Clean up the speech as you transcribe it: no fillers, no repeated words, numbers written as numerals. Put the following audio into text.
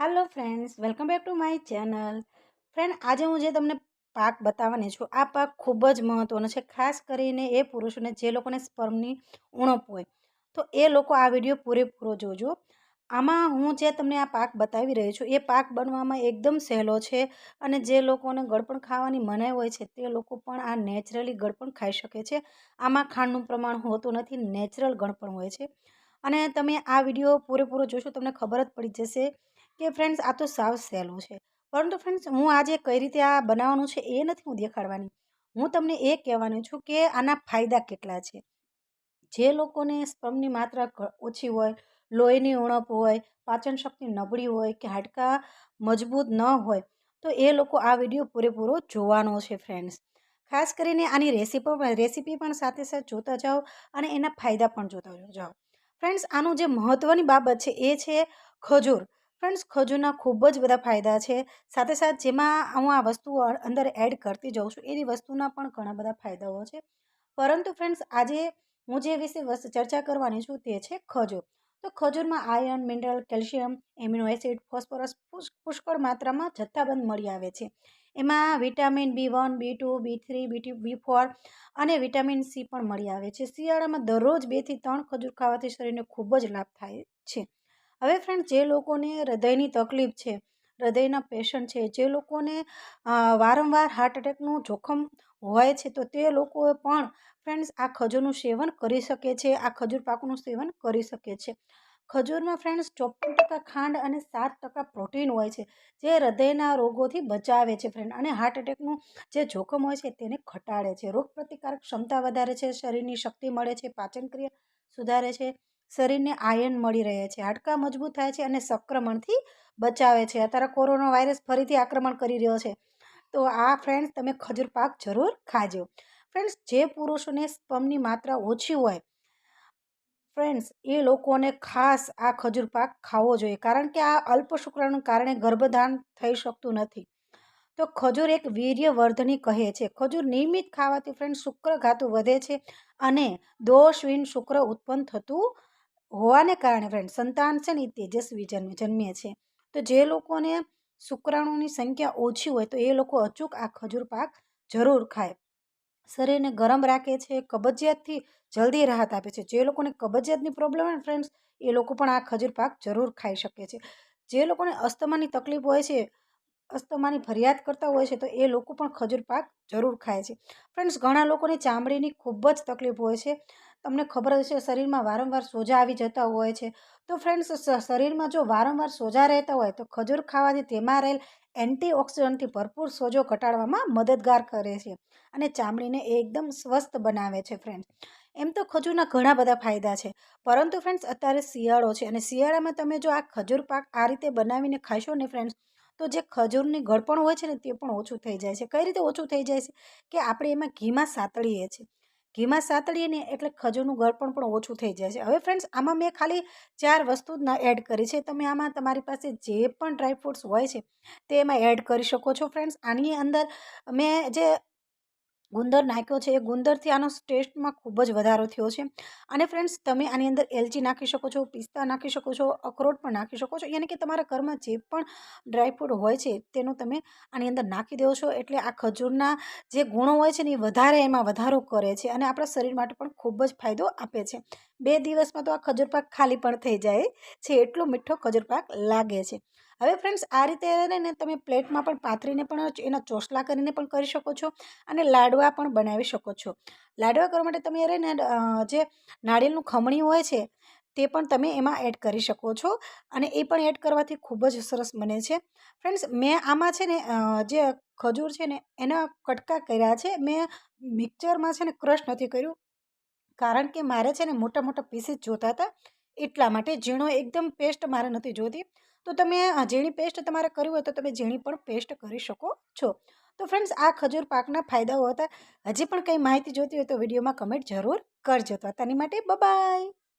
Hello friends, welcome back to my channel. Friend, આજે હું જે તમને પાક બતાવવાની છું, આ પાક ખૂબ જ મહત્ત્વનો છે, ખાસ કરીને એ પુરુષોને જે લોકોને સ્પર્મની ઉણપ હોય. તો એ લોકો આ વિડીયો પૂરેપૂરો જોજો. આમાં હું જે તમને આ પાક બતાવી રહી છું, એ પાક બનવામાં એકદમ સહેલો છે અને જે લોકોને ગળપણ ખાવાની મનાઈ હોય છે, તે લોકો પણ આ નેચરલી ગળપણ ખાઈ શકે છે. આમાં ખાંડનું પ્રમાણ હોતું નથી, નેચરલ ગળપણ હોય છે. અને તમે આ વિડીયો પૂરેપૂરો જોશો, તમને ખબર જ પડી જશે કે ફ્રેન્ડ્સ આ તો સાવ સહેલું છે. પરંતુ ફ્રેન્ડ્સ, હું આજે કઈ રીતે આ બનાવવાનું છે એ નથી હું દેખાડવાની. હું તમને એ કહેવાની છું કે આના ફાયદા કેટલા છે. જે લોકોને સ્પર્મની માત્રા ઓછી હોય, લોહીની ઉણપ હોય, પાચન શક્તિ નબળી હોય કે હાડકાં મજબૂત ન હોય, તો એ લોકો આ વિડીયો પૂરેપૂરો જોવાનો છે ફ્રેન્ડ્સ. ખાસ કરીને આની રેસીપી પણ સાથે સાથે જોતા જાઓ અને એના ફાયદા પણ જોતા જાઓ. ફ્રેન્ડ્સ, આનું જે મહત્ત્વની બાબત છે એ છે ખજૂર. ફ્રેન્ડ્સ, ખજૂરના ખૂબ જ બધા ફાયદા છે. સાથે સાથે જેમાં હું આ વસ્તુ અંદર એડ કરતી જાઉં છું, એની વસ્તુના પણ ઘણા બધા ફાયદાઓ છે. પરંતુ ફ્રેન્ડ્સ, આજે હું જે વિશે ચર્ચા કરવાની છું તે છે ખજૂર. તો ખજૂરમાં iron, mineral, calcium, amino acid, phosphorus પુષ્કળ માત્રામાં જથ્થાબંધ મળી આવે છે. એમાં vitamin B1, B2, B3, B4 અને વિટામિન સી પણ મળી આવે છે. શિયાળામાં દરરોજ 2 થી 3 ખજૂર ખાવાથી શરીરને ખૂબ જ લાભ થાય છે. હવે ફ્રેન્ડ, જે લોકોને હૃદયની તકલીફ છે, હૃદયના પેશન્ટ છે, જે લોકોને વારંવાર હાર્ટ એટેકનું જોખમ હોય છે, તો તે લોકોએ પણ ફ્રેન્ડ્સ આ ખજૂરનું સેવન કરી શકે છે, આ ખજૂર પાકનું સેવન કરી શકે છે. ખજૂરમાં ફ્રેન્ડ્સ 54% ખાંડ અને 7% પ્રોટીન હોય છે, જે હૃદયના રોગોથી બચાવે છે ફ્રેન્ડ, અને હાર્ટ એટેકનું જે જોખમ હોય છે તેને ઘટાડે છે. રોગપ્રતિકારક ક્ષમતા વધારે છે, શરીરની શક્તિ મળે છે, પાચન ક્રિયા સુધારે છે, શરીરને આયર્ન મળી રહે છે, હાડકાં મજબૂત થાય છે અને સંક્રમણથી બચાવે છે. અત્યારે કોરોના વાયરસ ફરીથી આક્રમણ કરી રહ્યો છે, તો આ ફ્રેન્ડ્સ તમે ખજૂર પાક જરૂર ખાજો. ફ્રેન્ડ્સ, જે પુરુષોને સ્પર્મની માત્રા ઓછી હોય ફ્રેન્ડ્સ, એ લોકોને ખાસ આ ખજૂર પાક ખાવો જોઈએ, કારણ કે આ અલ્પ શુક્રાણુને કારણે ગર્ભધારણ થઈ શકતું નથી. તો ખજૂર એક વીર્યવર્ધની કહે છે. ખજૂર નિયમિત ખાવાથી ફ્રેન્ડ શુક્રઘાતુ વધે છે અને દોષહીન શુક્ર ઉત્પન્ન થતું હોવાને કારણે ફ્રેન્ડ સંતાન છે ને એ તેજસ્વી જન્મે છે. તો જે લોકોને શુક્રાણુની સંખ્યા ઓછી હોય, તો એ લોકો અચૂક આ ખજૂર પાક જરૂર ખાય. શરીરને ગરમ રાખે છે, કબજિયાતથી જલ્દી રાહત આપે છે. જે લોકોને કબજિયાતની પ્રોબ્લેમ હોય ને ફ્રેન્ડ્સ, એ લોકો પણ આ ખજૂર પાક જરૂર ખાઈ શકે છે. જે લોકોને અસ્થમાની તકલીફ હોય છે, અસ્થમાની ફરિયાદ કરતા હોય છે, તો એ લોકો પણ ખજૂર પાક જરૂર ખાય છે. ફ્રેન્ડ્સ, ઘણા લોકોને ચામડીની ખૂબ જ તકલીફ હોય છે. તમને ખબર હશે, શરીરમાં વારંવાર સોજા આવી જતા હોય છે. તો ફ્રેન્ડ્સ, શરીરમાં જો વારંવાર સોજા રહેતા હોય, તો ખજૂર ખાવાથી તેમાં રહેલ એન્ટીઓક્સિડન્ટથી ભરપૂર સોજો ઘટાડવામાં મદદગાર કરે છે અને ચામડીને એકદમ સ્વસ્થ બનાવે છે ફ્રેન્ડ્સ. એમ તો ખજૂરના ઘણા બધા ફાયદા છે, પરંતુ ફ્રેન્ડ્સ અત્યારે શિયાળો છે અને શિયાળામાં તમે જો આ ખજૂર પાક આ રીતે બનાવીને ખાશો ને ફ્રેન્ડ્સ, તો જે ખજૂરની ગળપણ હોય છે ને તે પણ ઓછું થઈ જાય છે. કઈ રીતે ઓછું થઈ જાય છે? કે આપણે એમાં ઘીમાં સાતળીએ છીએ. ઘીમાં સાતળીએ ને એટલે ખજૂરનું ગળપણ પણ ઓછું થઈ જાય છે. હવે ફ્રેન્ડ્સ, આમાં મેં ખાલી 4 વસ્તુ જ એડ કરી છે. તમે આમાં તમારી પાસે જે પણ ડ્રાયફ્રૂટ્સ હોય છે તે એમાં એડ કરી શકો છો ફ્રેન્ડ્સ. આની અંદર મેં જે ગુંદર નાખ્યો છે, એ ગુંદરથી આનો ટેસ્ટમાં ખૂબ જ વધારો થયો છે. અને ફ્રેન્ડ્સ, તમે આની અંદર એલચી નાખી શકો છો, પિસ્તા નાખી શકો છો, અખરોટ પણ નાખી શકો છો. યાની કે તમારા ઘરમાં જે પણ ડ્રાયફ્રૂટ હોય છે તેનું તમે આની અંદર નાખી દો છો, એટલે આ ખજૂરના જે ગુણો હોય છે ને એ એમાં વધારો કરે છે અને આપણા શરીર માટે પણ ખૂબ જ ફાયદો આપે છે. 2 દિવસમાં તો આ ખજૂર પાક ખાલી પણ થઈ જાય છે, એટલો મીઠો ખજૂર પાક લાગે છે. હવે ફ્રેન્ડ્સ, આ રીતે ને તમે પ્લેટમાં પણ પાથરીને પણ એના ચોસલા કરીને પણ કરી શકો છો અને લાડવા પણ બનાવી શકો છો. લાડવા કરવા માટે તમે જે નાળિયેરનું ખમણી હોય છે તે પણ તમે એમાં એડ કરી શકો છો અને એ પણ એડ કરવાથી ખૂબ જ સરસ બને છે. ફ્રેન્ડ્સ, મેં આમાં છે ને જે ખજૂર છે ને એના કટકા કર્યા છે. મેં મિક્સરમાં છે ને ક્રશ નથી કર્યું, કારણ કે મારે છે ને મોટા મોટા પીસીસ જોતા હતા, એટલા માટે. ઝીણો એકદમ પેસ્ટ મારે નથી જોતી. તો તમે ઝીણી પેસ્ટ તમારે કરવી હોય તો તમે ઝીણી પણ પેસ્ટ કરી શકો છો. તો ફ્રેન્ડ્સ, આ ખજૂર પાકના ફાયદાઓ હતા. હજી પણ કંઈ માહિતી જોઈતી હોય તો વિડીયોમાં કમેન્ટ જરૂર કરજો. તો તેની માટે બાય.